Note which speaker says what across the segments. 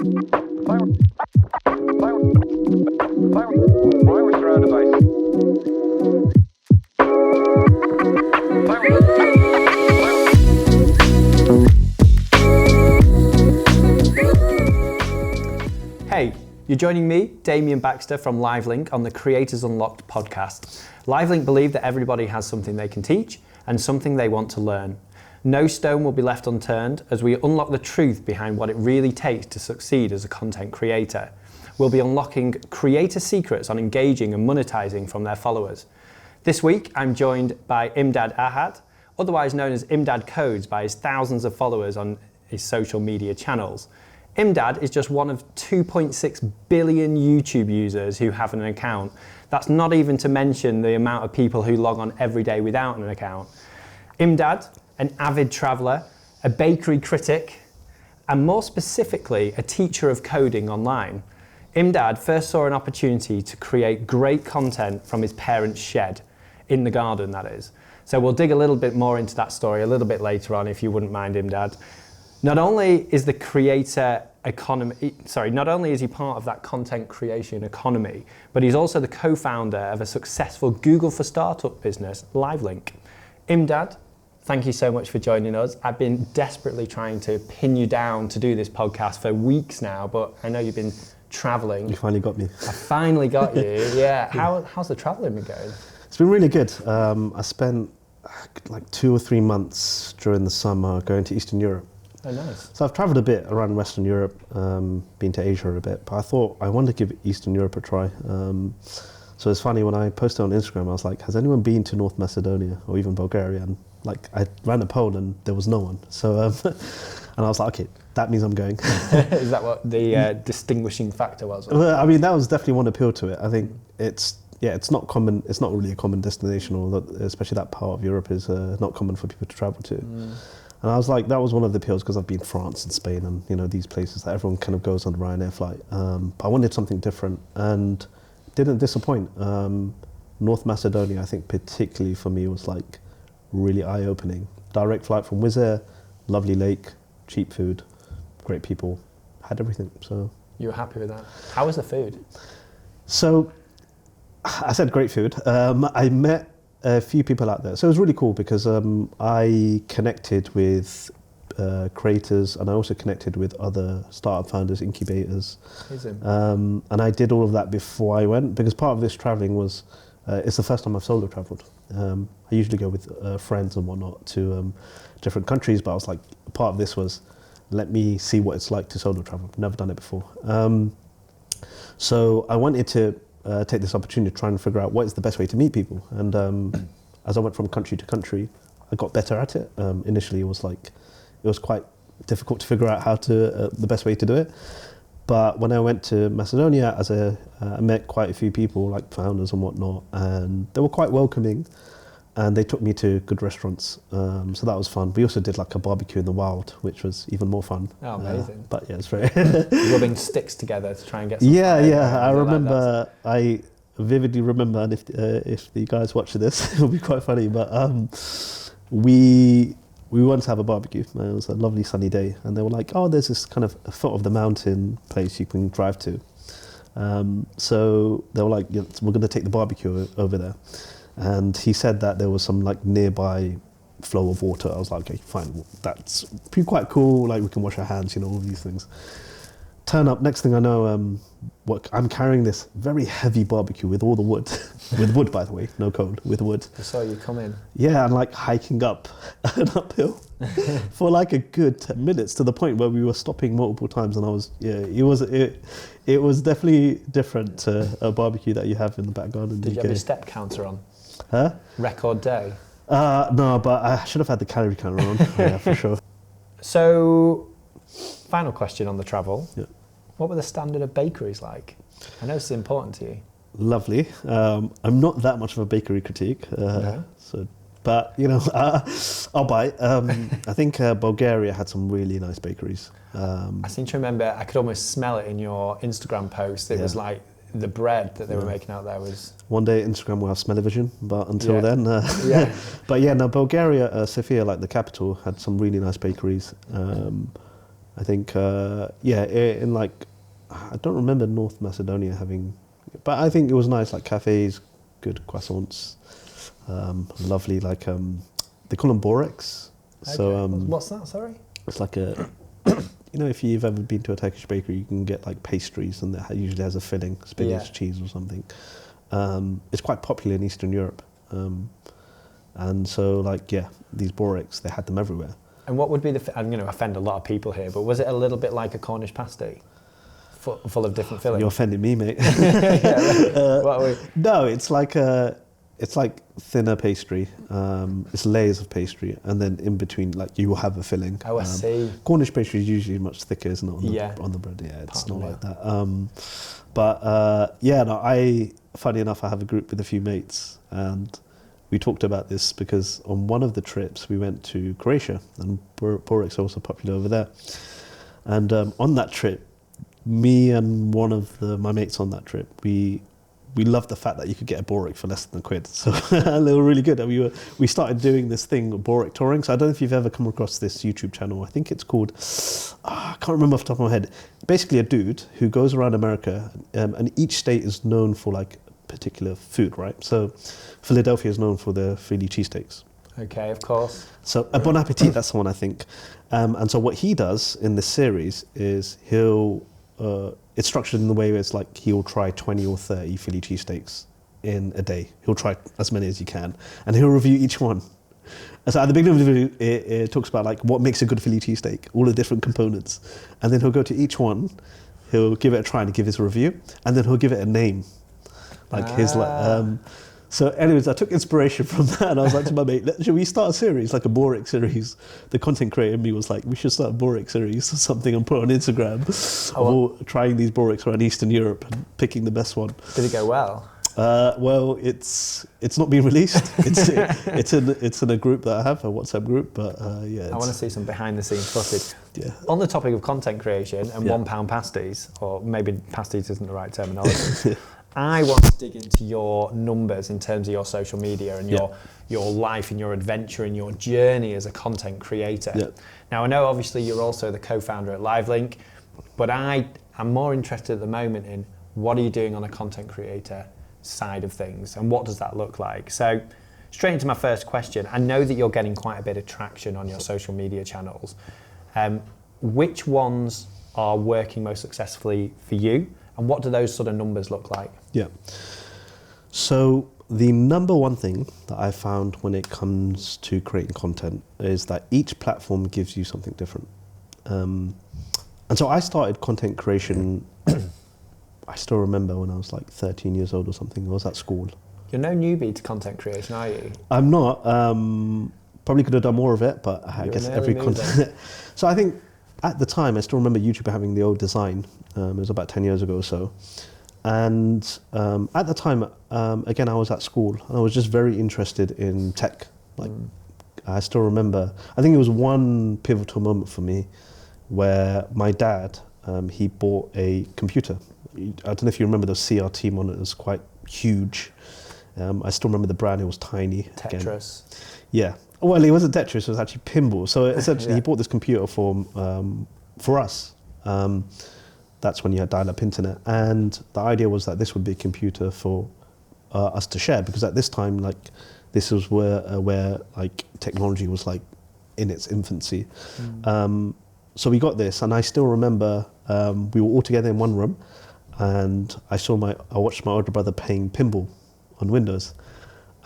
Speaker 1: Hey, you're joining me, Damien Baxter from LiveLink on the Creators Unlocked podcast. LiveLink believe that everybody has something they can teach and something they want to learn. No stone will be left unturned as we unlock the truth behind what it really takes to succeed as a content creator. We'll be unlocking creator secrets on engaging and monetizing from their followers. This week, I'm joined by Imdad Ahad, otherwise known as Imdad Codes by his thousands of followers on his social media channels. Imdad is just one of 2.6 billion YouTube users who have an account. That's not even to mention the amount of people who log on every day without an account. Imdad, an avid traveller, a bakery critic, and more specifically, a teacher of coding online. Imdad first saw an opportunity to create great content from his parents' shed, in the garden that is. So we'll dig a little bit more into that story a little bit later on if you wouldn't mind, Imdad. Not only is the creator economy, not only is he part of that content creation economy, but he's also the co-founder of a successful Google for Startup business, LiveLink. Imdad, thank you so much for joining us. I've been desperately trying to pin you down to do this podcast for weeks now, but I know you've been traveling.
Speaker 2: You finally got me.
Speaker 1: I finally got you, yeah. How's the traveling been going?
Speaker 2: It's been really good. I spent like 2 or 3 months during the summer going to Eastern Europe.
Speaker 1: Oh, nice.
Speaker 2: So I've travelled a bit around Western Europe, been to Asia a bit, but I thought I wanted to give Eastern Europe a try. So it's funny, when I posted on Instagram, I was like, has anyone been to North Macedonia or even Bulgaria? And like, I ran a poll and there was no one. So, and I was like, okay, that means I'm going.
Speaker 1: Is that what the distinguishing factor was?
Speaker 2: Well, I mean, that was definitely one appeal to it. I think it's not common. It's not really a common destination, or especially that part of Europe is not common for people to travel to. And I was like, that was one of the appeals, because I've been France and Spain and, you know, these places that everyone kind of goes on a Ryanair flight. But I wanted something different and didn't disappoint. North Macedonia, I think particularly for me, was like really eye-opening. Direct flight from Wizz Air, lovely lake, cheap food, great people, had everything. So
Speaker 1: you were happy with that? How was the food?
Speaker 2: So I said great food. I met a few people out there. So it was really cool because I connected with creators, and I also connected with other startup founders, incubators.
Speaker 1: Amazing.
Speaker 2: And I did all of that before I went, because part of this traveling was, it's the first time I've solo traveled. I usually go with friends and whatnot to different countries, but I was like, part of this was, let me see what it's like to solo travel. Never done it before. So I wanted to take this opportunity to try and figure out what is the best way to meet people. And as I went from country to country, I got better at it. Initially, it was quite difficult to figure out how to the best way to do it. But when I went to Macedonia, I met quite a few people, like founders and whatnot, and they were quite welcoming. And they took me to good restaurants, so that was fun. We also did like a barbecue in the wild, which was even more fun.
Speaker 1: Oh, amazing.
Speaker 2: But yeah, it's very...
Speaker 1: Rubbing sticks together to try and get some
Speaker 2: Yeah, I remember, I vividly remember, and if the guys watch this, it'll be quite funny, but we wanted to have a barbecue. It was a lovely sunny day, and they were like, oh, there's this kind of a foot of the mountain place you can drive to. So they were like, yeah, we're going to take the barbecue over there. And he said that there was some like nearby flow of water. I was like, okay, fine, that's pretty quite cool. Like we can wash our hands, you know, all these things. Turn up, next thing I know, I'm carrying this very heavy barbecue with all the wood. With wood, by the way, no coal, with wood.
Speaker 1: I saw you come in.
Speaker 2: Yeah, and like hiking up an uphill for like a good 10 minutes, to the point where we were stopping multiple times, and it was definitely different to a barbecue that you have in the back garden.
Speaker 1: Did you have your step counter on?
Speaker 2: Huh?
Speaker 1: Record day?
Speaker 2: No, but I should have had the calorie counter on. Yeah, for sure.
Speaker 1: So, final question on the travel.
Speaker 2: Yeah.
Speaker 1: What were the standard of bakeries like? I know it's important to you.
Speaker 2: Lovely. I'm not that much of a bakery critique.
Speaker 1: No.
Speaker 2: But, you know, I'll bite. I think Bulgaria had some really nice bakeries.
Speaker 1: I seem to remember, I could almost smell it in your Instagram post. It was like the bread that they were making out there was...
Speaker 2: One day Instagram will have smell-o-vision, but until then... But yeah, no, Bulgaria, Sofia, like the capital, had some really nice bakeries. I think, in like, I don't remember North Macedonia having, but I think it was nice, like cafes, good croissants, lovely, like, they call them boreks.
Speaker 1: Okay.
Speaker 2: So,
Speaker 1: what's that, sorry?
Speaker 2: it's like a, if you've ever been to a Turkish bakery, you can get like pastries and that usually has a filling, spinach, cheese or something. It's quite popular in Eastern Europe. And so like, these boreks, they had them everywhere.
Speaker 1: And what would be I'm going to offend a lot of people here, but was it a little bit like a Cornish pasty? Full of different fillings?
Speaker 2: You're offending me, mate. No, it's like thinner pastry. It's layers of pastry, and then in between, like you will have a filling.
Speaker 1: Oh, I see.
Speaker 2: Cornish pastry is usually much thicker, isn't it? On the bread, it's not like that. Funny enough, I have a group with a few mates, and we talked about this because on one of the trips we went to Croatia, and boreks are also popular over there. And on that trip, me and one of my mates on that trip, we loved the fact that you could get a borek for less than £1. So they were really good. And we started doing this thing, borek touring. So I don't know if you've ever come across this YouTube channel. I think it's called, I can't remember off the top of my head. Basically a dude who goes around America, and each state is known for like particular food, right? So Philadelphia is known for their Philly cheesesteaks.
Speaker 1: Okay, of course.
Speaker 2: So Bon Appetit, that's the one I think. And so what he does in this series is it's structured in the way where it's like he'll try 20 or 30 Philly cheesesteaks in a day. He'll try as many as he can, and he'll review each one. And so at the beginning of the video, it talks about like what makes a good Philly cheesesteak, all the different components, and then he'll go to each one, he'll give it a try and give his review, and then he'll give it a name, like his like. So anyways, I took inspiration from that, and I was like to my mate, should we start a series, like a borek series? The content creator in me was like, we should start a borek series or something and put it on Instagram. Trying these boreks around Eastern Europe and picking the best one.
Speaker 1: Did it go well?
Speaker 2: Well, it's not been released. It's in a group that I have, a WhatsApp group, but I
Speaker 1: want to see some behind the scenes footage.
Speaker 2: Yeah.
Speaker 1: On the topic of content creation and £1 pasties, or maybe pasties isn't the right terminology. I want to dig into your numbers in terms of your social media and your life and your adventure and your journey as a content creator. Yeah. Now, I know obviously you're also the co-founder at LiveLink, but I'm more interested at the moment in what are you doing on a content creator side of things and what does that look like? So straight into my first question, I know that you're getting quite a bit of traction on your social media channels. Which ones are working most successfully for you? And what do those sort of numbers look like?
Speaker 2: Yeah. So the number one thing that I found when it comes to creating content is that each platform gives you something different. And so I started content creation, I still remember when I was like 13 years old or something. I was at school.
Speaker 1: You're no newbie to content creation, are you?
Speaker 2: I'm not. Probably could have done more of it, but I guess every content. So I think at the time, I still remember YouTube having the old design. It was about 10 years ago or so. And at the time, again, I was at school and I was just very interested in tech. Like, I still remember, I think it was one pivotal moment for me where my dad, he bought a computer. I don't know if you remember those CRT monitors, quite huge. I still remember the brand, it was tiny.
Speaker 1: Tetris.
Speaker 2: Again. Yeah. Well, it wasn't Tetris, it was actually pinball. So essentially he bought this computer for us. That's when you had dial-up internet. And the idea was that this would be a computer for us to share, because at this time, like, this was where like technology was like in its infancy. So we got this, and I still remember we were all together in one room, and I watched my older brother playing pinball on Windows,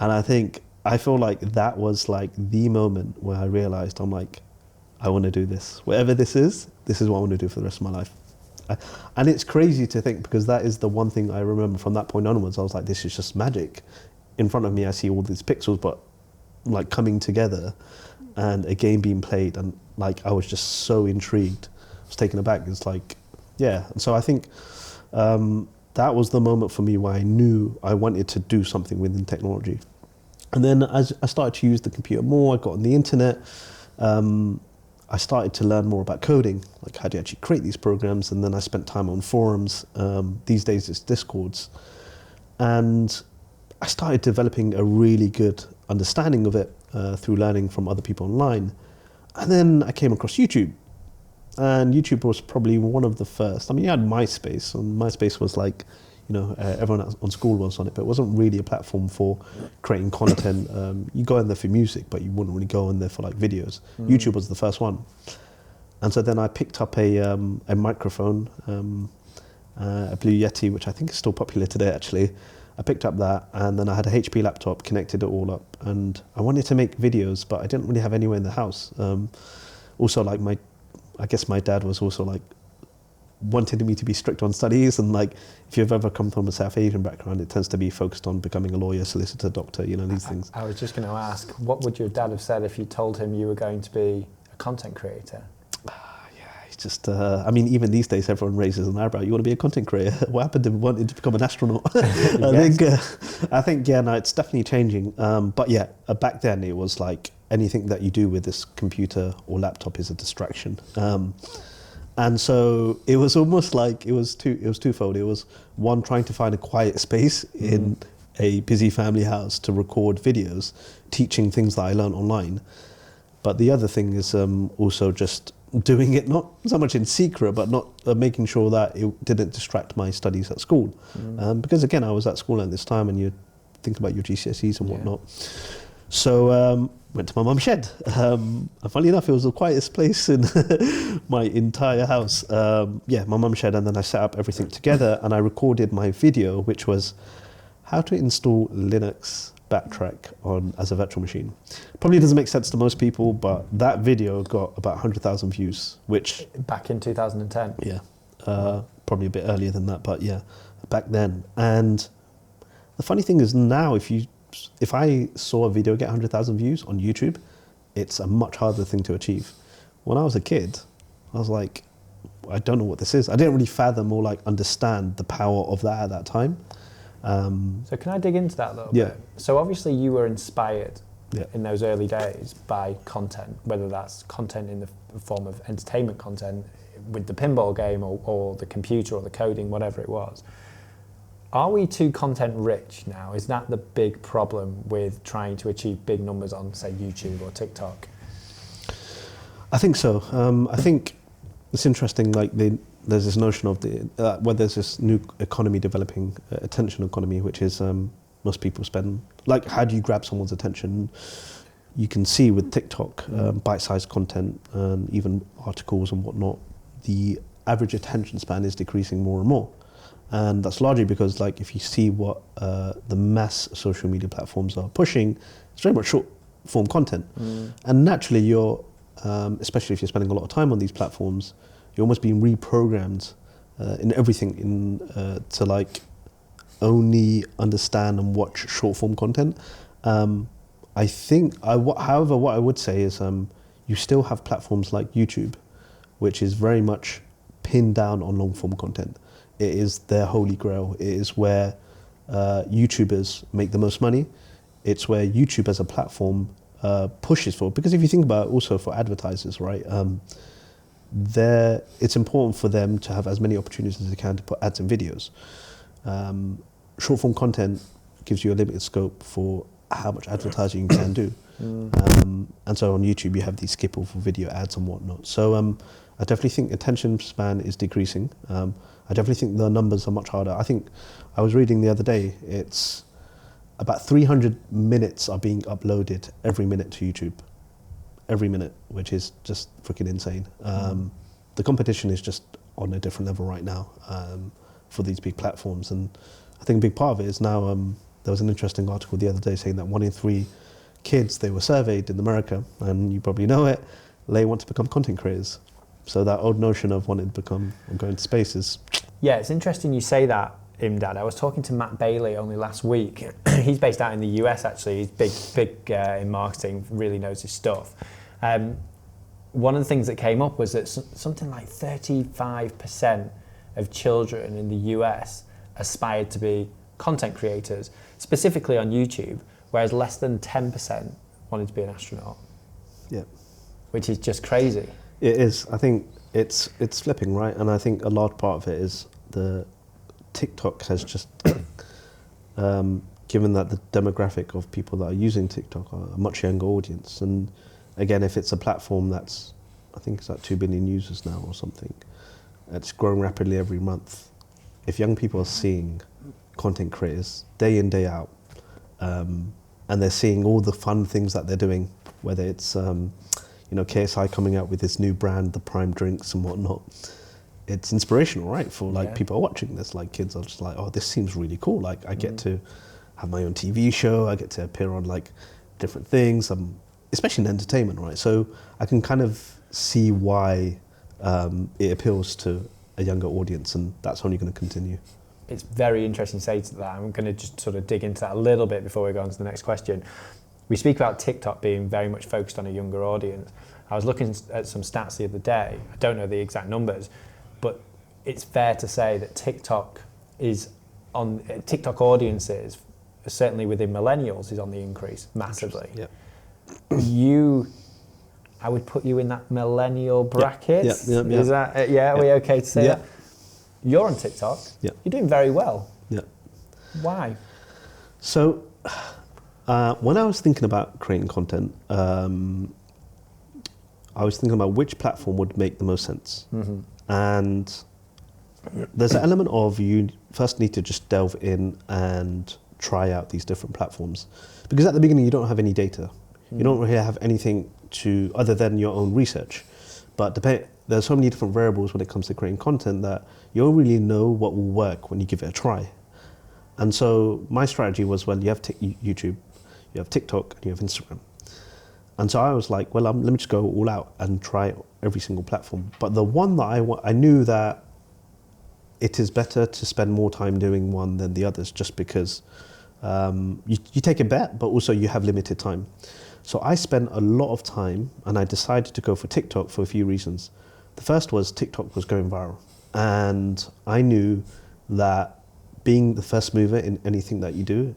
Speaker 2: and I feel like that was like the moment where I realized I'm like, I want to do this. Whatever this is what I want to do for the rest of my life. And it's crazy to think, because that is the one thing I remember from that point onwards. I was like, this is just magic. In front of me, I see all these pixels, but like coming together and a game being played. And like, I was just so intrigued. I was taken aback. It's like, yeah. And so I think that was the moment for me where I knew I wanted to do something within technology. And then as I started to use the computer more, I got on the internet. I started to learn more about coding, like how do you actually create these programs, and then I spent time on forums. These days it's Discords. And I started developing a really good understanding of it through learning from other people online. And then I came across YouTube. And YouTube was probably one of the first. I mean, you had MySpace, and MySpace was like, everyone on school was on it, but it wasn't really a platform for creating content. You go in there for music, but you wouldn't really go in there for like videos. YouTube was the first one. And so then I picked up a microphone, a Blue Yeti, which I think is still popular today actually. I picked up that, and then I had a HP laptop, connected it all up, and I wanted to make videos, but I didn't really have anywhere in the house. Also, like I guess my dad was also like wanted me to be strict on studies, and like if you've ever come from a South Asian background, it tends to be focused on becoming a lawyer, solicitor, doctor, these things.
Speaker 1: I was just going to ask, what would your dad have said if you told him you were going to be a content creator?
Speaker 2: Just, even these days, everyone raises an eyebrow. You want to be a content creator? What happened to wanting to become an astronaut? I think, no, it's definitely changing. But yeah, back then it was like anything that you do with this computer or laptop is a distraction. And so it was almost like it was twofold. It was one, trying to find a quiet space in a busy family house to record videos, teaching things that I learned online. But the other thing is also just doing it not so much in secret, but not making sure that it didn't distract my studies at school. Because again, I was at school at this time, and you think about your GCSEs and whatnot. So went to my mum's shed. And funnily enough, it was the quietest place in my entire house. My mum's shed, and then I set up everything together, and I recorded my video, which was how to install Linux backtrack as a virtual machine. Probably doesn't make sense to most people, but that video got about 100,000 views, which...
Speaker 1: Back in 2010?
Speaker 2: Yeah, probably a bit earlier than that, but yeah, back then. And the funny thing is now, if I saw a video get 100,000 views on YouTube, it's a much harder thing to achieve. When I was a kid, I was like, I don't know what this is. I didn't really fathom or like understand the power of that at that time.
Speaker 1: So can I dig into that a little bit? So obviously you were inspired in those early days by content, whether that's content in the form of entertainment content with the pinball game or the computer or the coding, whatever it was. Are we too content rich now? Is that the big problem with trying to achieve big numbers on, say, YouTube or TikTok?
Speaker 2: I think so. I think it's interesting, like there's this notion of there's this new economy developing, attention economy, which is most people spend, like, how do you grab someone's attention? You can see with TikTok, bite-sized content and even articles and whatnot, the average attention span is decreasing more and more. And that's largely because, like, if you see what the mass social media platforms are pushing, it's very much short form content. And naturally you're, especially if you're spending a lot of time on these platforms, you're almost being reprogrammed in everything to like only understand and watch short form content. I think, however, what I would say is you still have platforms like YouTube, which is very much pinned down on long form content. It is their holy grail. It is where YouTubers make the most money. It's where YouTube as a platform pushes for. Because if you think about it, also for advertisers, right? It's important for them to have as many opportunities as they can to put ads and videos. Short form content gives you a limited scope for how much advertising you can do. And so on YouTube you have these skippable video ads and whatnot. So I definitely think attention span is decreasing. I definitely think the numbers are much harder. I think I was reading the other day, it's about 300 minutes are being uploaded every minute to YouTube. Every minute, which is just freaking insane. The competition is just on a different level right now for these big platforms. And I think a big part of it is now, there was an interesting article the other day saying that 1 in 3 kids, they were surveyed in America, and you probably know it, they want to become content creators. So that old notion of wanting to become or go into space is...
Speaker 1: Yeah, it's interesting you say that, Imdad. I was talking to Matt Bailey only last week. He's based out in the US, actually. He's big in marketing, really knows his stuff. One of the things that came up was that something like 35% of children in the US aspired to be content creators, specifically on YouTube, whereas less than 10% wanted to be an astronaut.
Speaker 2: Yeah. Which
Speaker 1: is just crazy.
Speaker 2: It is. I think it's flipping, right? And I think a large part of it is the TikTok has just given that the demographic of people that are using TikTok are a much younger audience. And again, if it's a platform that's I think it's at 2 billion users now or something. It's growing rapidly every month. If young people are seeing content creators day in, day out, and they're seeing all the fun things that they're doing, whether it's KSI coming out with this new brand, the Prime drinks and whatnot, it's inspirational, right? For like people are watching this, like kids are just like, oh, this seems really cool. Like I get to have my own TV show, I get to appear on like different things, especially in entertainment, right? So I can kind of see why it appeals to a younger audience, and that's only going to continue.
Speaker 1: It's very interesting to say to that. I'm going to just sort of dig into that a little bit before we go on to the next question. We speak about TikTok being very much focused on a younger audience. I was looking at some stats the other day. I don't know the exact numbers, but it's fair to say that TikTok audiences, certainly within millennials, is on the increase massively.
Speaker 2: Yeah.
Speaker 1: I would put you in that millennial bracket.
Speaker 2: Yeah.
Speaker 1: Is that, are we okay to say that? You're on TikTok.
Speaker 2: Yeah.
Speaker 1: You're doing very well.
Speaker 2: Yeah.
Speaker 1: Why?
Speaker 2: So, when I was thinking about creating content, I was thinking about which platform would make the most sense. Mm-hmm. And there's an element of you first need to just delve in and try out these different platforms. Because at the beginning, you don't have any data. You don't really have anything other than your own research. But there's so many different variables when it comes to creating content that you don't really know what will work when you give it a try. And so my strategy was, well, you have YouTube, you have TikTok, and you have Instagram. And so I was like, well, let me just go all out and try every single platform. But the one that I knew that it is better to spend more time doing one than the others, just because you take a bet, but also you have limited time. So I spent a lot of time, and I decided to go for TikTok for a few reasons. The first was TikTok was going viral. And I knew that being the first mover in anything that you do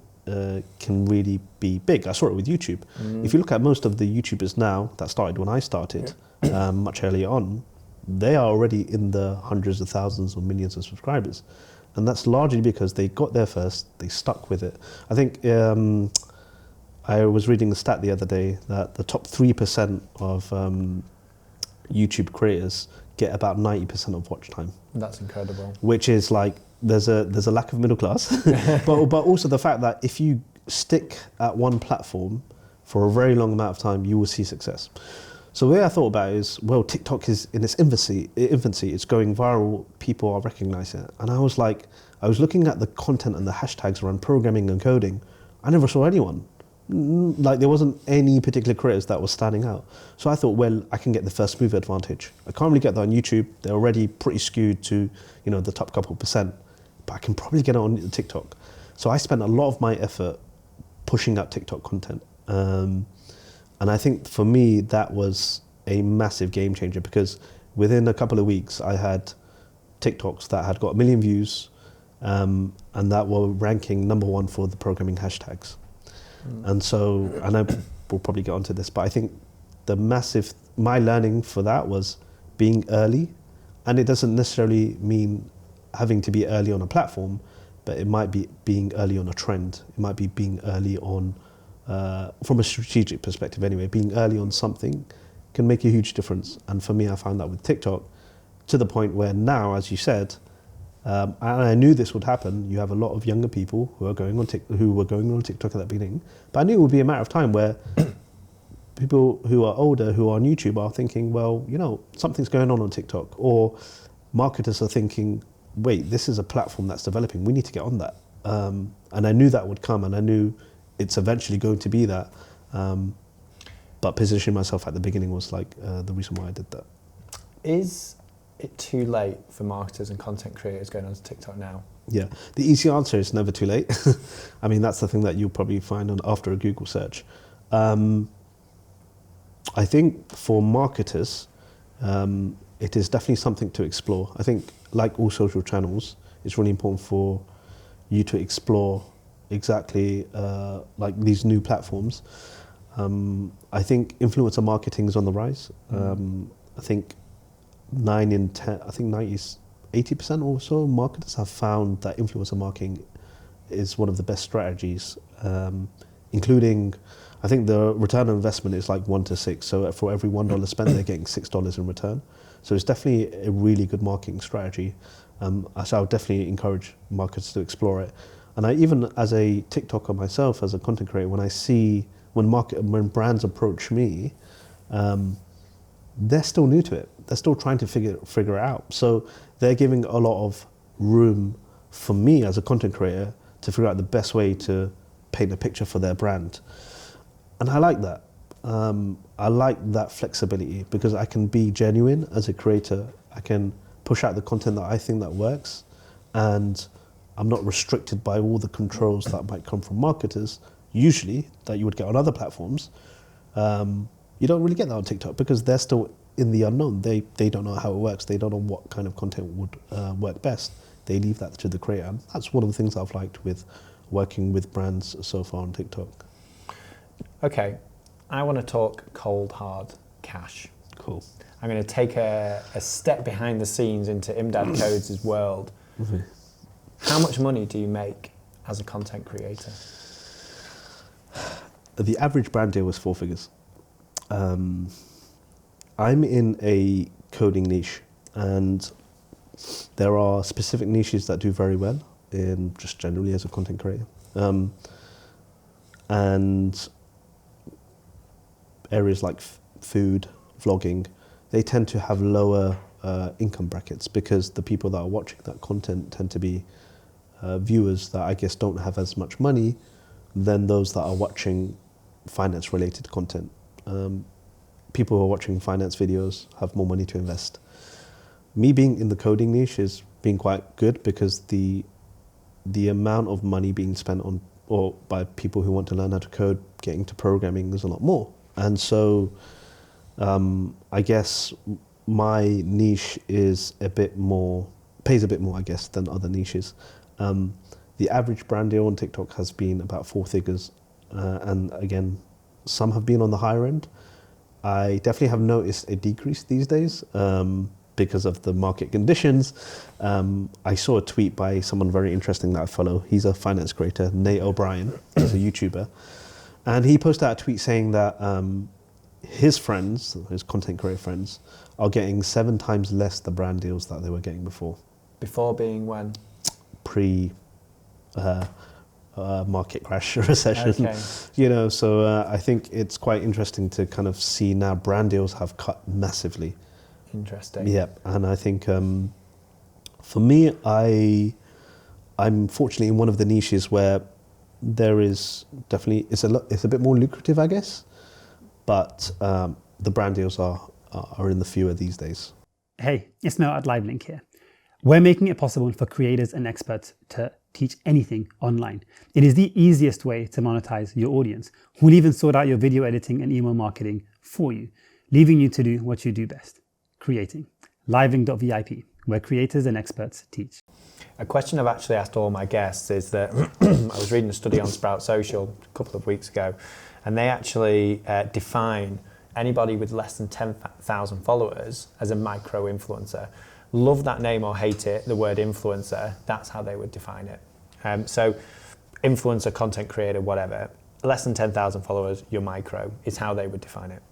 Speaker 2: can really be big. I saw it with YouTube. If you look at most of the YouTubers now that started when I started, much earlier on, they are already in the hundreds of thousands or millions of subscribers. And that's largely because they got there first, they stuck with it. I think I was reading a stat the other day that the top 3% of YouTube creators get about 90% of watch time.
Speaker 1: That's incredible.
Speaker 2: Which is like, there's a lack of middle class, but also the fact that if you stick at one platform for a very long amount of time, you will see success. So the way I thought about it is, well, TikTok is in its infancy, it's going viral, people are recognizing it. And I was looking at the content and the hashtags around programming and coding. I never saw anyone. Like there wasn't any particular creators that was standing out. So I thought, well, I can get the first mover advantage. I can't really get that on YouTube. They're already pretty skewed to, the top couple %, but I can probably get it on TikTok. So I spent a lot of my effort pushing out TikTok content. And I think for me, that was a massive game changer, because within a couple of weeks, I had TikToks that had got 1 million views, and that were ranking #1 for the programming hashtags. And so, and I will probably get onto this, but I think my learning for that was being early, and it doesn't necessarily mean having to be early on a platform, but it might be being early on a trend. It might be being early on, from a strategic perspective anyway, being early on something can make a huge difference. And for me, I found that with TikTok, to the point where now, as you said, and I knew this would happen. You have a lot of younger people who were going on TikTok at the beginning, but I knew it would be a matter of time where people who are older, who are on YouTube, are thinking, well, something's going on TikTok, or marketers are thinking, wait, this is a platform that's developing. We need to get on that. And I knew that would come, and I knew it's eventually going to be that. But positioning myself at the beginning was like the reason why I did that.
Speaker 1: Is it too late for marketers and content creators going onto TikTok now?
Speaker 2: Yeah, the easy answer is never too late. I mean, that's the thing that you'll probably find after a Google search. I think for marketers, it is definitely something to explore. I think, like all social channels, it's really important for you to explore exactly like these new platforms. I think influencer marketing is on the rise. I think 9 in 10, I think 80% or so marketers have found that influencer marketing is one of the best strategies including, I think the return on investment is like 1 to 6. So for every $1 spent, they're getting $6 in return. So it's definitely a really good marketing strategy. So I would definitely encourage marketers to explore it. And I even, as a TikToker myself, as a content creator, when I see when brands approach me, they're still new to it. They're still trying to figure it out. So they're giving a lot of room for me as a content creator to figure out the best way to paint a picture for their brand. And I like that. I like that flexibility because I can be genuine as a creator. I can push out the content that I think that works, and I'm not restricted by all the controls that might come from marketers, usually, that you would get on other platforms. You don't really get that on TikTok because they're still in the unknown. They don't know how it works. They don't know what kind of content would work best. They leave that to the creator. And that's one of the things I've liked with working with brands so far on TikTok.
Speaker 1: Okay, I want to talk cold, hard cash.
Speaker 2: Cool.
Speaker 1: I'm going to take a step behind the scenes into Imdad Codes' world.
Speaker 2: Mm-hmm.
Speaker 1: How much money do you make as a content creator?
Speaker 2: The average brand deal was 4 figures. I'm in a coding niche, and there are specific niches that do very well in just generally as a content creator. And areas like food, vlogging, they tend to have lower income brackets because the people that are watching that content tend to be viewers that I guess don't have as much money than those that are watching finance related content. People who are watching finance videos have more money to invest. Me being in the coding niche has been quite good because the amount of money being spent on or by people who want to learn how to code, getting to programming, is a lot more. And so I guess my niche is pays a bit more, I guess, than other niches. The average brand deal on TikTok has been about 4 figures. And again, some have been on the higher end. I definitely have noticed a decrease these days because of the market conditions. I saw a tweet by someone very interesting that I follow. He's a finance creator, Nate O'Brien. He's a YouTuber. And he posted out a tweet saying that his friends, his content creator friends, are getting 7 times less the brand deals that they were getting before.
Speaker 1: Before being when?
Speaker 2: Pre market crash recession.
Speaker 1: Okay.
Speaker 2: You know, so I think it's quite interesting to kind of see now brand deals have cut massively.
Speaker 1: Interesting.
Speaker 2: Yep, and I think for me, I'm fortunately in one of the niches where there is definitely it's a bit more lucrative, I guess, but the brand deals are in the fewer these days.
Speaker 3: Hey, it's Mel at LiveLink here. We're making it possible for creators and experts to teach anything online. It is the easiest way to monetize your audience. We'll even sort out your video editing and email marketing for you, leaving you to do what you do best, creating. LiveLink.vip, where creators and experts teach.
Speaker 1: A question I've actually asked all my guests is that I was reading a study on Sprout Social a couple of weeks ago, and they actually define anybody with less than 10,000 followers as a micro-influencer. Love that name or hate it, the word influencer, that's how they would define it. So influencer, content creator, whatever, less than 10,000 followers, you're micro, is how they would define it.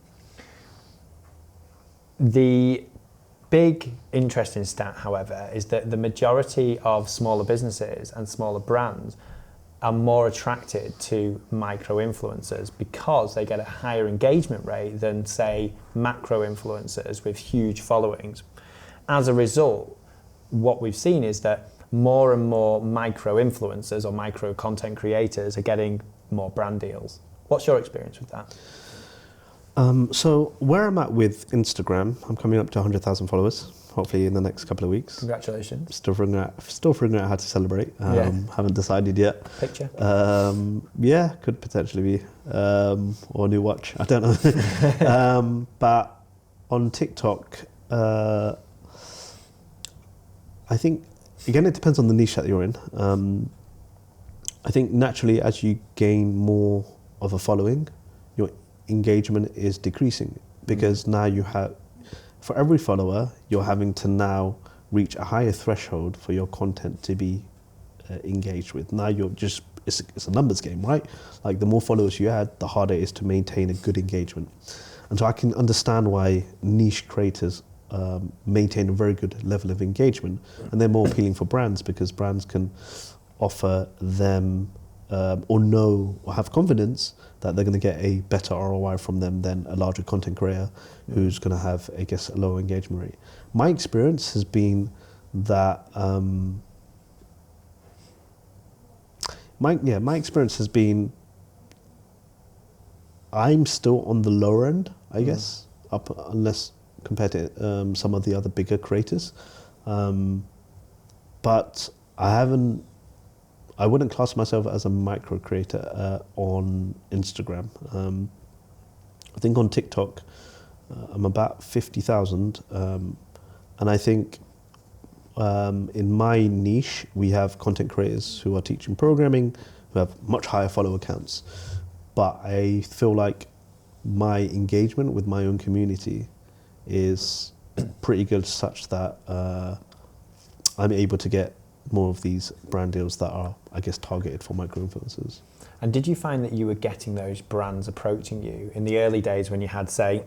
Speaker 1: The big interesting stat, however, is that the majority of smaller businesses and smaller brands are more attracted to micro-influencers because they get a higher engagement rate than, say, macro-influencers with huge followings. As a result, what we've seen is that more and more micro-influencers or micro-content creators are getting more brand deals. What's your experience with that?
Speaker 2: So where I'm at with Instagram, I'm coming up to 100,000 followers, hopefully in the next couple of weeks.
Speaker 1: Congratulations.
Speaker 2: Still figuring out how to celebrate. Haven't decided yet.
Speaker 1: Picture?
Speaker 2: Yeah, could potentially be. Or a new watch, I don't know. But on TikTok, I think, again, it depends on the niche that you're in. I think naturally as you gain more of a following, your engagement is decreasing because now you have, for every follower, you're having to now reach a higher threshold for your content to be engaged with. Now it's a numbers game, right? Like the more followers you add, the harder it is to maintain a good engagement. And so I can understand why niche creators maintain a very good level of engagement, and they're more appealing for brands because brands can offer them or know or have confidence that they're going to get a better ROI from them than a larger content creator who's going to have, I guess, a lower engagement rate. My experience has been that my experience has been I'm still on the lower end, I guess, unless compared to some of the other bigger creators. But I wouldn't class myself as a micro creator on Instagram. I think on TikTok, I'm about 50,000. And I think in my niche, we have content creators who are teaching programming, who have much higher follower counts. But I feel like my engagement with my own community is pretty good, such that I'm able to get more of these brand deals that are, I guess, targeted for micro-influencers.
Speaker 1: And did you find that you were getting those brands approaching you in the early days when you had, say,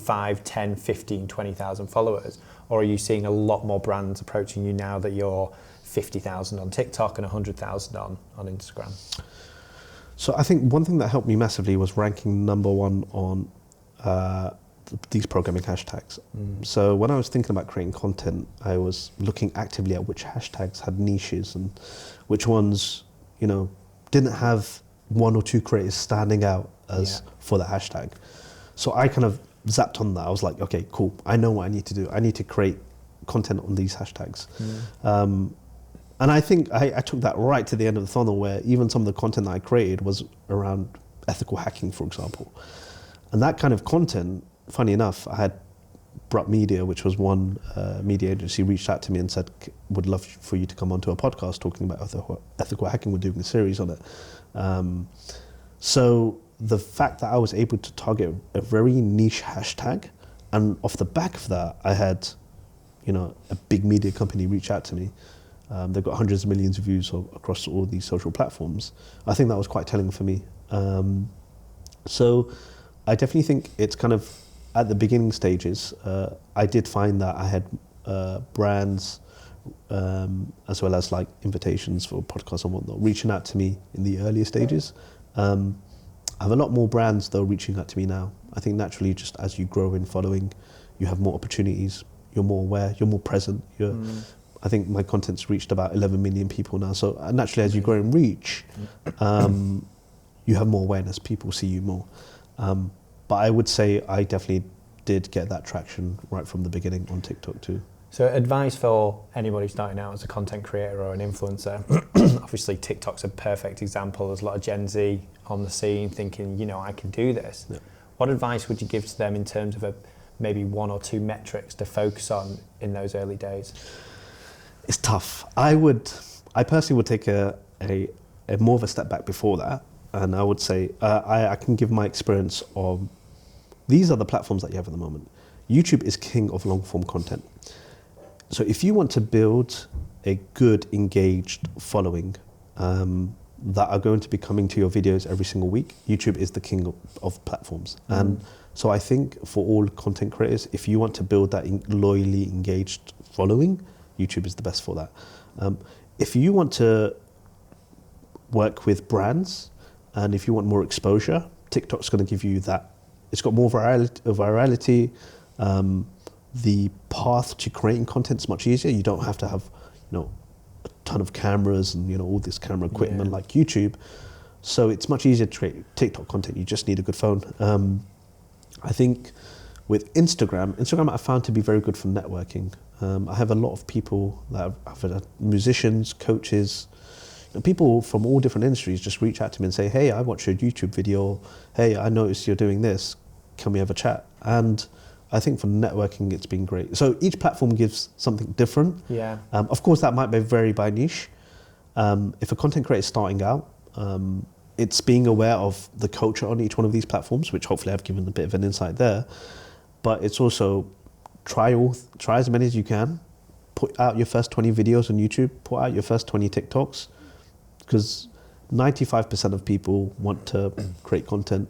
Speaker 1: 5, 10, 15, 20,000 followers? Or are you seeing a lot more brands approaching you now that you're 50,000 on TikTok and 100,000 on Instagram?
Speaker 2: So I think one thing that helped me massively was ranking number one on these programming hashtags. So when I was thinking about creating content, I was looking actively at which hashtags had niches and which ones, didn't have one or two creators standing out as for the hashtag. So I kind of zapped on that. I was like, okay, cool. I know what I need to do. I need to create content on these hashtags. And I think I took that right to the end of the funnel, where even some of the content that I created was around ethical hacking, for example. And that kind of content, funny enough, I had Brutt Media, which was one media agency, reached out to me and said, would love for you to come onto a podcast talking about ethical hacking. We're doing a series on it. So the fact that I was able to target a very niche hashtag, and off the back of that, I had, a big media company reach out to me. They've got hundreds of millions of views across all these social platforms. I think that was quite telling for me. So I definitely think it's kind of at the beginning stages. I did find that I had brands as well as like invitations for podcasts and whatnot reaching out to me in the earlier stages. I have a lot more brands though reaching out to me now. I think naturally, just as you grow in following, you have more opportunities. You're more aware. You're more present. I think my content's reached about 11 million people now. So naturally, as you grow in reach, you have more awareness. People see you more. But I would say I definitely did get that traction right from the beginning on TikTok too.
Speaker 1: So advice for anybody starting out as a content creator or an influencer. Obviously, TikTok's a perfect example. There's a lot of Gen Z on the scene thinking, I can do this. Yeah. What advice would you give to them in terms of maybe one or two metrics to focus on in those early days?
Speaker 2: It's tough. I personally would take a more of a step back before that, and I would say I can give my experience of these are the platforms that you have at the moment. YouTube is king of long form content. So if you want to build a good engaged following that are going to be coming to your videos every single week, YouTube is the king of platforms. And so I think for all content creators, if you want to build that loyally engaged following, YouTube is the best for that. If you want to work with brands and if you want more exposure, TikTok's going to give you that. It's got more virality. The path to creating content is much easier. You don't have to have, a ton of cameras and all this camera equipment like YouTube. So it's much easier to create TikTok content. You just need a good phone. I think with Instagram I found to be very good for networking. I have a lot of people that have musicians, coaches, people from all different industries just reach out to me and say, hey, I watched your YouTube video. Hey, I noticed you're doing this. Can we have a chat? And I think for networking, it's been great. So each platform gives something different. Yeah. Of course, that might vary by niche. If a content creator is starting out, it's being aware of the culture on each one of these platforms, which hopefully I've given a bit of an insight there. But it's also try as many as you can. Put out your first 20 videos on YouTube. Put out your first 20 TikToks, because 95% of people want to create content.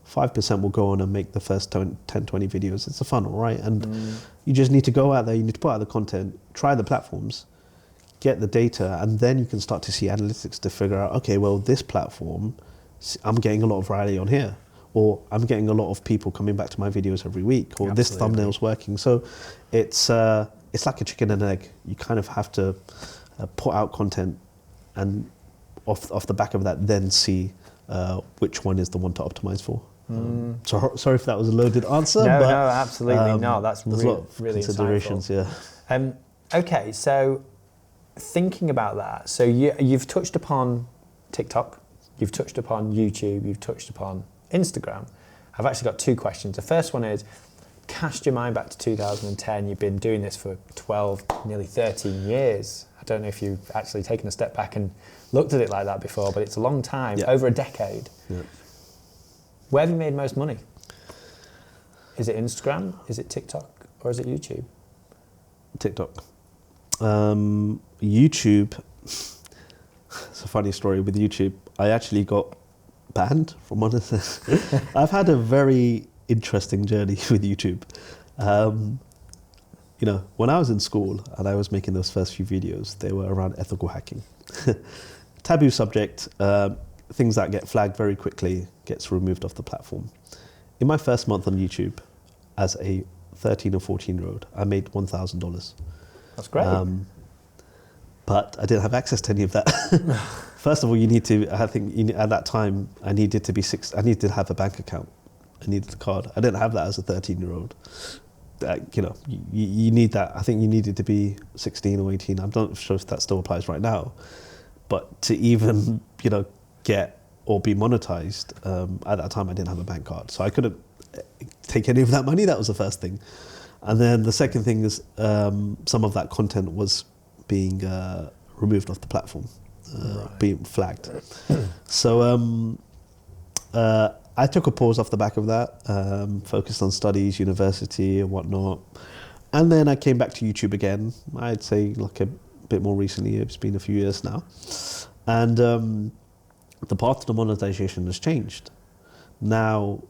Speaker 2: 5% will go on and make the first 10, 20 videos. It's a funnel, right? And you just need to go out there, you need to put out the content, try the platforms, get the data, and then you can start to see analytics to figure out, okay, well, this platform, I'm getting a lot of variety on here, or I'm getting a lot of people coming back to my videos every week, or this thumbnail's working. So it's like a chicken and egg. You kind of have to put out content, and off the back of that, then see which one is the one to optimize for. So sorry if that was a loaded answer.
Speaker 1: No,
Speaker 2: but,
Speaker 1: no, absolutely not. That's
Speaker 2: there's
Speaker 1: really,
Speaker 2: a lot of
Speaker 1: really
Speaker 2: considerations.
Speaker 1: insightful. Okay, so thinking about that, so you've touched upon TikTok, you've touched upon YouTube, you've touched upon Instagram. I've actually got two questions. The first one is, cast your mind back to 2010. You've been doing this for 12, nearly 13 years. I don't know if you've actually taken a step back and looked at it like that before, but it's a long time, over a decade. Yeah. Where have you made most money? Is it Instagram? Is it TikTok? Or is it YouTube?
Speaker 2: TikTok. YouTube, it's a funny story with YouTube. I actually got banned from one of the... I've had a very interesting journey with YouTube. You know, when I was in school and I was making those first few videos, they were around ethical hacking. Taboo subject, things that get flagged very quickly gets removed off the platform. In my first month on YouTube, as a 13 or 14-year-old, I made $1,000.
Speaker 1: That's great.
Speaker 2: But I didn't have access to any of that. First of all, you need to, I think at that time, I needed to have a bank account. I needed a card. I didn't have that as a 13-year-old. You know, you need that. I think you needed to be 16 or 18. I'm not sure if that still applies right now. But to even, you know, get or be monetized, at that time I didn't have a bank card. So I couldn't take any of that money. That was the first thing. And then the second thing is some of that content was being removed off the platform, being flagged. So I took a pause off the back of that, focused on studies, university and whatnot. And then I came back to YouTube again, I'd say like a bit more recently. It's been a few years now. And the path to the monetization has changed. Now,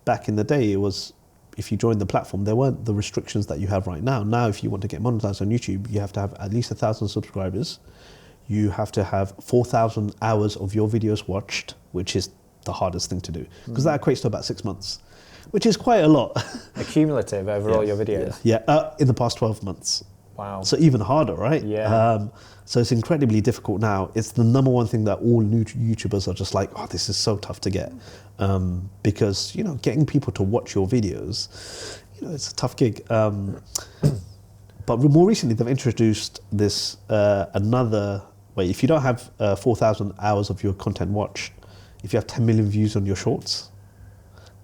Speaker 2: back in the day, it was, if you joined the platform, there weren't the restrictions that you have right now. Now, if you want to get monetized on YouTube, you have to have at least 1,000 subscribers. You have to have 4,000 hours of your videos watched, which is the hardest thing to do, because that equates to about 6 months, which is quite a lot.
Speaker 1: Accumulative over all your videos?
Speaker 2: Yeah, in the past 12 months.
Speaker 1: Wow.
Speaker 2: So even harder, right?
Speaker 1: Yeah.
Speaker 2: So it's incredibly difficult now. It's the number one thing that all new YouTubers are just like, oh, this is so tough to get. Because, you know, getting people to watch your videos, you know, it's a tough gig. But more recently, they've introduced this another way. If you don't have 4,000 hours of your content watched, if you have 10 million views on your shorts,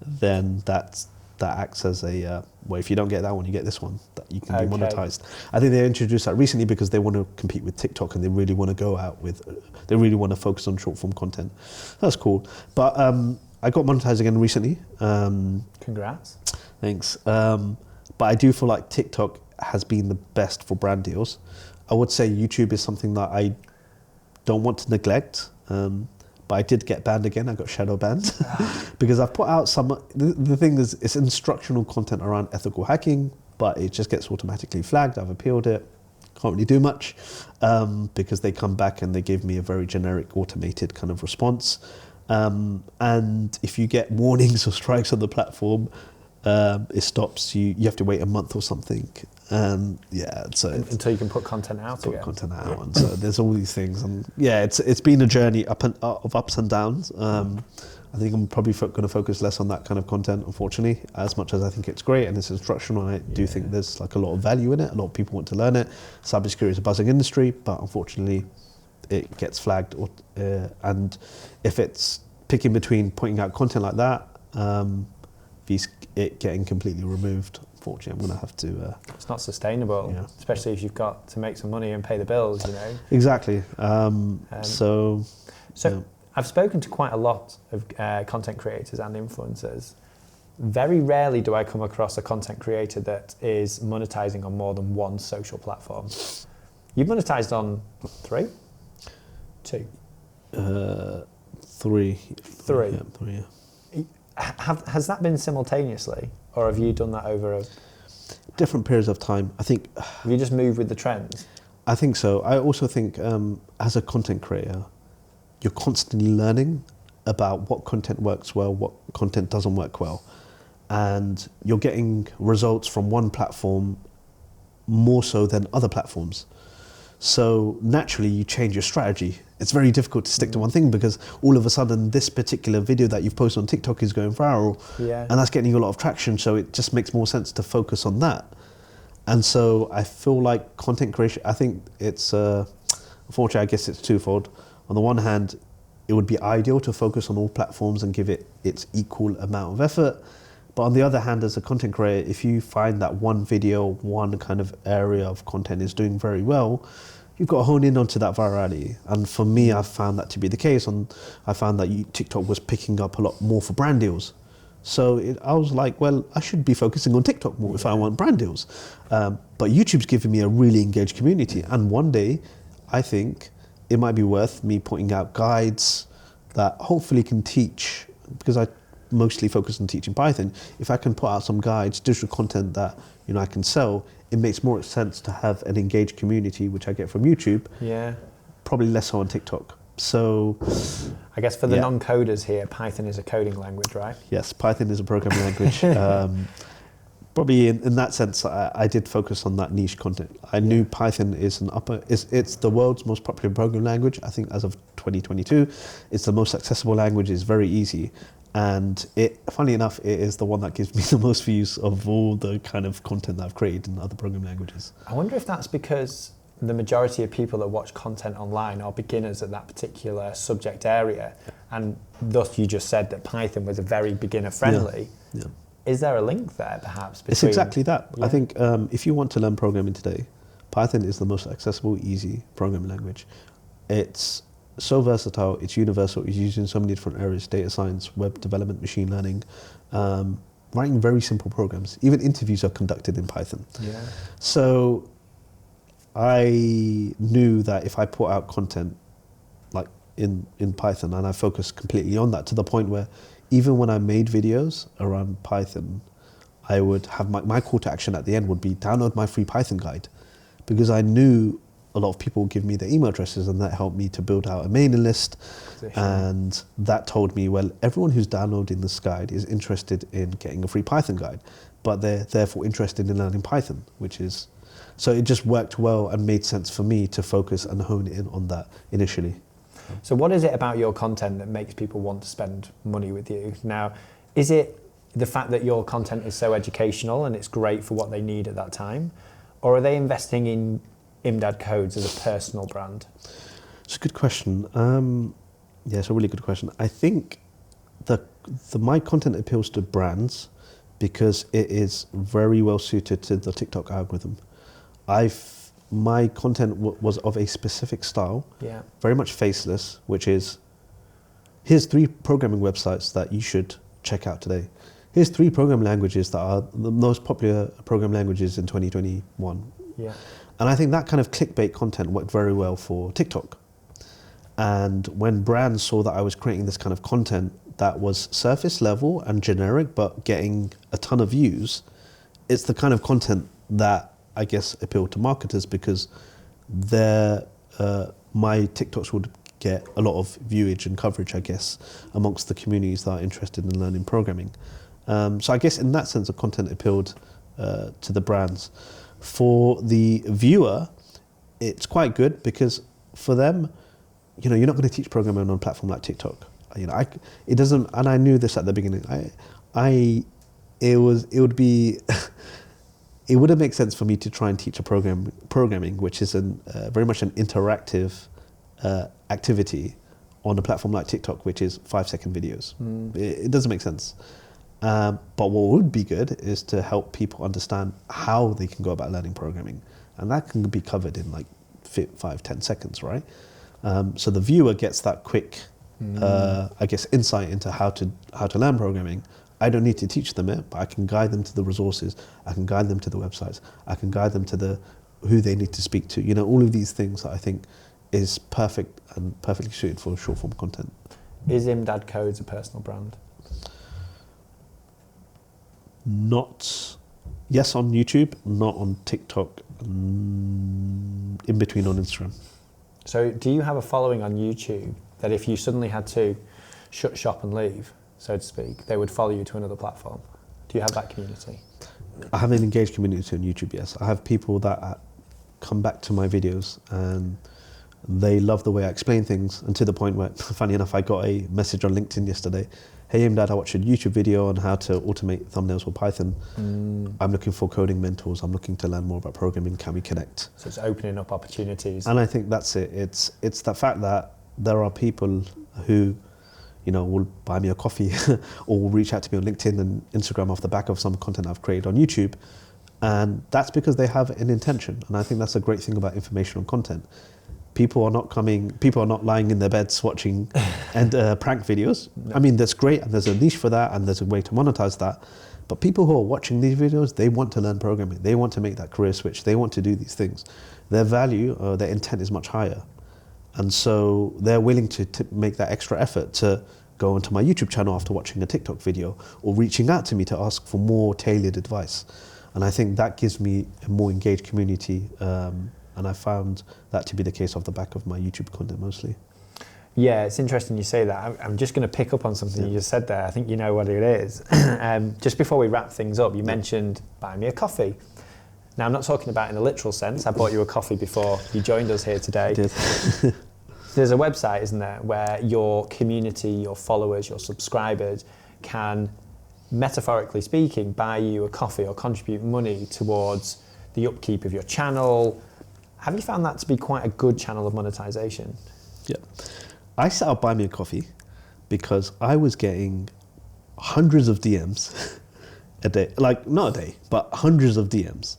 Speaker 2: then that acts as a, well, if you don't get that one, you get this one, that you can be monetized. I think they introduced that recently because they want to compete with TikTok and they really want to go out with, they really want to focus on short form content. That's cool. But I got monetized again recently.
Speaker 1: Congrats.
Speaker 2: Thanks. But I do feel like TikTok has been the best for brand deals. I would say YouTube is something that I don't want to neglect. But I did get banned again. I got shadow banned because I've put out some, the thing is, it's instructional content around ethical hacking, but it just gets automatically flagged. I've appealed it. Can't really do much because they come back and they give me a very generic automated kind of response. And if you get warnings or strikes on the platform, it stops you. You have to wait a month or something. Yeah, so
Speaker 1: until you can put content out again.
Speaker 2: And so there's all these things, and yeah, it's been a journey of ups and downs. I think I'm probably going to focus less on that kind of content, unfortunately, as much as I think it's great and it's instructional. I do think there's like a lot of value in it. A lot of people want to learn it. Cybersecurity is a buzzing industry, but unfortunately, it gets flagged. And if it's picking between putting out content like that, it getting completely removed. Unfortunately, I'm going to have to...
Speaker 1: it's not sustainable, especially if you've got to make some money and pay the bills, you know.
Speaker 2: Exactly. So
Speaker 1: I've spoken to quite a lot of content creators and influencers. Very rarely do I come across a content creator that is monetizing on more than one social platform. You've monetized on 3? 2?
Speaker 2: 3.
Speaker 1: 3.
Speaker 2: Yeah, 3, yeah.
Speaker 1: Has that been simultaneously, or have you done that over a...
Speaker 2: Different periods of time. I think...
Speaker 1: Have you just moved with the trends?
Speaker 2: I think so. I also think as a content creator, you're constantly learning about what content works well, what content doesn't work well. And you're getting results from one platform more so than other platforms. So naturally you change your strategy. It's very difficult to stick to one thing because all of a sudden this particular video that you've posted on TikTok is going viral, and that's getting you a lot of traction. So it just makes more sense to focus on that. And so I feel like content creation, I think it's, unfortunately, I guess it's twofold. On the one hand, it would be ideal to focus on all platforms and give it its equal amount of effort. But on the other hand, as a content creator, if you find that one video, one kind of area of content is doing very well, you've got to hone in onto that virality. And for me, I found that to be the case. And I found that TikTok was picking up a lot more for brand deals. So I was like, well, I should be focusing on TikTok more if I want brand deals. But YouTube's given me a really engaged community. And one day, I think it might be worth me putting out guides that hopefully can teach, because I mostly focus on teaching Python. If I can put out some guides, digital content that I can sell, it makes more sense to have an engaged community, which I get from YouTube.
Speaker 1: Yeah.
Speaker 2: Probably less so on TikTok. So
Speaker 1: I guess for the non-coders here, Python is a coding language, right?
Speaker 2: Yes, Python is a programming language. Probably in that sense, I did focus on that niche content. I knew Python is it's the world's most popular programming language. I think as of 2022, it's the most accessible language. It's very easy. And funnily enough, it is the one that gives me the most views of all the kind of content that I've created in other programming languages.
Speaker 1: I wonder if that's because the majority of people that watch content online are beginners at that particular subject area. And thus you just said that Python was a very beginner friendly.
Speaker 2: Yeah.
Speaker 1: Is there a link there perhaps between...
Speaker 2: It's exactly that.
Speaker 1: Yeah.
Speaker 2: I think if you want to learn programming today, Python is the most accessible, easy programming language. It's so versatile, it's universal, it's used in so many different areas: data science, web development, machine learning, writing very simple programs. Even interviews are conducted in Python.
Speaker 1: Yeah.
Speaker 2: So I knew that if I put out content like in Python and I focused completely on that, to the point where even when I made videos around Python, I would have my call to action at the end would be download my free Python guide, because I knew a lot of people would give me their email addresses, and that helped me to build out a mailing list. And that told me, well, everyone who's downloading this guide is interested in getting a free Python guide, but they're therefore interested in learning Python, which is... So it just worked well and made sense for me to focus and hone in on that initially.
Speaker 1: So what is it about your content that makes people want to spend money with you? Now, is it the fact that your content is so educational and it's great for what they need at that time? Or are they investing in Imdad codes as a personal brand?
Speaker 2: It's a good question. Yeah, it's a really good question. I think my content appeals to brands because it is very well suited to the TikTok algorithm. My content was of a specific style, very much faceless, which is, here's 3 programming websites that you should check out today. Here's 3 programming languages that are the most popular programming languages in 2021.
Speaker 1: Yeah.
Speaker 2: And I think that kind of clickbait content worked very well for TikTok. And when brands saw that I was creating this kind of content that was surface level and generic, but getting a ton of views, it's the kind of content that I guess appealed to marketers, because my TikToks would get a lot of viewage and coverage, I guess, amongst the communities that are interested in learning programming. So I guess in that sense, the content appealed to the brands. For the viewer, it's quite good, because for them, you're not going to teach programming on a platform like TikTok. It doesn't, and I knew this at the beginning. It wouldn't make sense for me to try and teach a programming, which is very much an interactive activity, on a platform like TikTok, which is 5-second videos. It doesn't make sense. But what would be good is to help people understand how they can go about learning programming, and that can be covered in like 5-10 seconds, right? So the viewer gets that quick, I guess, insight into how to learn programming. I don't need to teach them it, but I can guide them to the resources. I can guide them to the websites. I can guide them to who they need to speak to. All of these things that I think is perfect and perfectly suited for short form content.
Speaker 1: Is Imdad Codes a personal brand?
Speaker 2: Not, yes, on YouTube, not on TikTok, in between on Instagram.
Speaker 1: So do you have a following on YouTube that if you suddenly had to shut shop and leave, so to speak, they would follow you to another platform? Do you have that community?
Speaker 2: I have an engaged community on YouTube, yes. I have people that come back to my videos and they love the way I explain things, and to the point where, funny enough, I got a message on LinkedIn yesterday. Hey Imdad, I watched a YouTube video on how to automate thumbnails with Python. I'm looking for coding mentors. I'm looking to learn more about programming. Can we connect?
Speaker 1: So it's opening up opportunities.
Speaker 2: And I think that's it. It's the fact that there are people who, you know, will buy me a coffee or will reach out to me on LinkedIn and Instagram off the back of some content I've created on YouTube. And that's because they have an intention. And I think that's a great thing about informational content. People are not lying in their beds watching and prank videos. No. I mean, that's great, and there's a niche for that, and there's a way to monetize that. But people who are watching these videos, they want to learn programming. They want to make that career switch. They want to do these things. Their value, their intent is much higher. And so they're willing to make that extra effort to go onto my YouTube channel after watching a TikTok video or reaching out to me to ask for more tailored advice. And I think that gives me a more engaged community. And I found that to be the case off the back of my YouTube content mostly.
Speaker 1: Yeah, it's interesting you say that. I'm just going to pick up on something you just said there. I think you know what it is. Just before we wrap things up, you mentioned buy me a coffee. Now, I'm not talking about in a literal sense. I bought you a coffee before you joined us here today.
Speaker 2: I did.
Speaker 1: There's a website, isn't there, where your community, your followers, your subscribers can, metaphorically speaking, buy you a coffee or contribute money towards the upkeep of your channel. Have you found that to be quite a good channel of monetization?
Speaker 2: Yeah. I set up Buy Me a Coffee because I was getting hundreds of DMs a day. Like, not a day, but hundreds of DMs.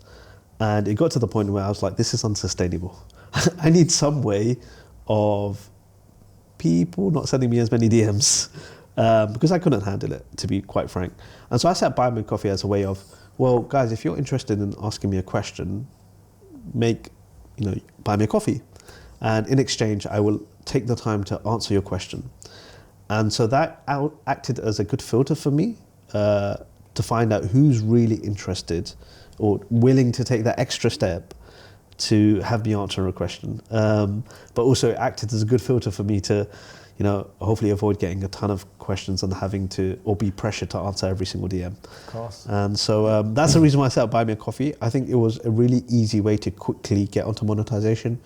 Speaker 2: And it got to the point where I was like, this is unsustainable. I need some way of people not sending me as many DMs because I couldn't handle it, to be quite frank. And so I set up Buy Me a Coffee as a way of, well, guys, if you're interested in asking me a question, buy me a coffee. And in exchange, I will take the time to answer your question. And so that acted as a good filter for me to find out who's really interested or willing to take that extra step to have me answer a question. But also it acted as a good filter for me to, hopefully avoid getting a ton of questions and having to, or be pressured to answer every single DM.
Speaker 1: Of course.
Speaker 2: And so that's the reason why I set up Buy Me a Coffee. I think it was a really easy way to quickly get onto monetization.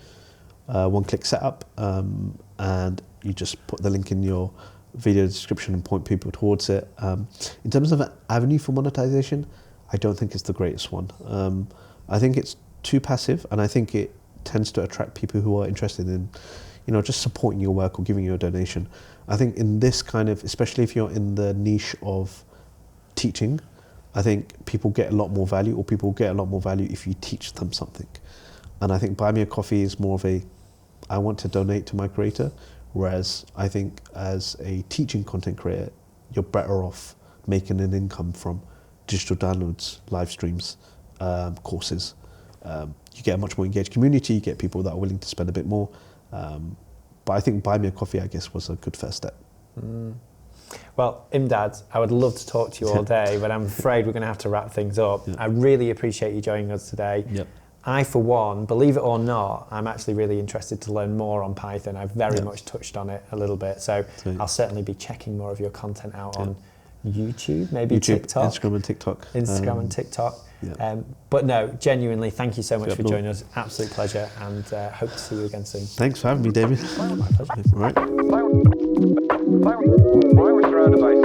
Speaker 2: One-click setup, and you just put the link in your video description and point people towards it. In terms of an avenue for monetization, I don't think it's the greatest one. I think it's too passive, and I think it tends to attract people who are interested in just supporting your work or giving you a donation. I think in this kind of, especially if you're in the niche of teaching, I think people get a lot more value, or people get a lot more value if you teach them something. And I think Buy Me a Coffee is more of a, I want to donate to my creator, whereas I think as a teaching content creator, you're better off making an income from digital downloads, live streams, courses. You get a much more engaged community, you get people that are willing to spend a bit more. But I think Buy Me a Coffee, I guess, was a good first step.
Speaker 1: Well, Imdad, I would love to talk to you all day, but I'm afraid we're going to have to wrap things up.
Speaker 2: Yeah.
Speaker 1: I really appreciate you joining us today.
Speaker 2: Yep.
Speaker 1: I, for one, believe it or not, I'm actually really interested to learn more on Python. I've very much touched on it a little bit, so I'll certainly be checking more of your content out on YouTube, maybe TikTok.
Speaker 2: Instagram and TikTok.
Speaker 1: And TikTok.
Speaker 2: Yeah.
Speaker 1: But no, genuinely, thank you so much for joining us. Absolute pleasure, and hope to see you again soon.
Speaker 2: Thanks for having me, David.
Speaker 1: My pleasure.
Speaker 2: All right.
Speaker 4: Why was your own device?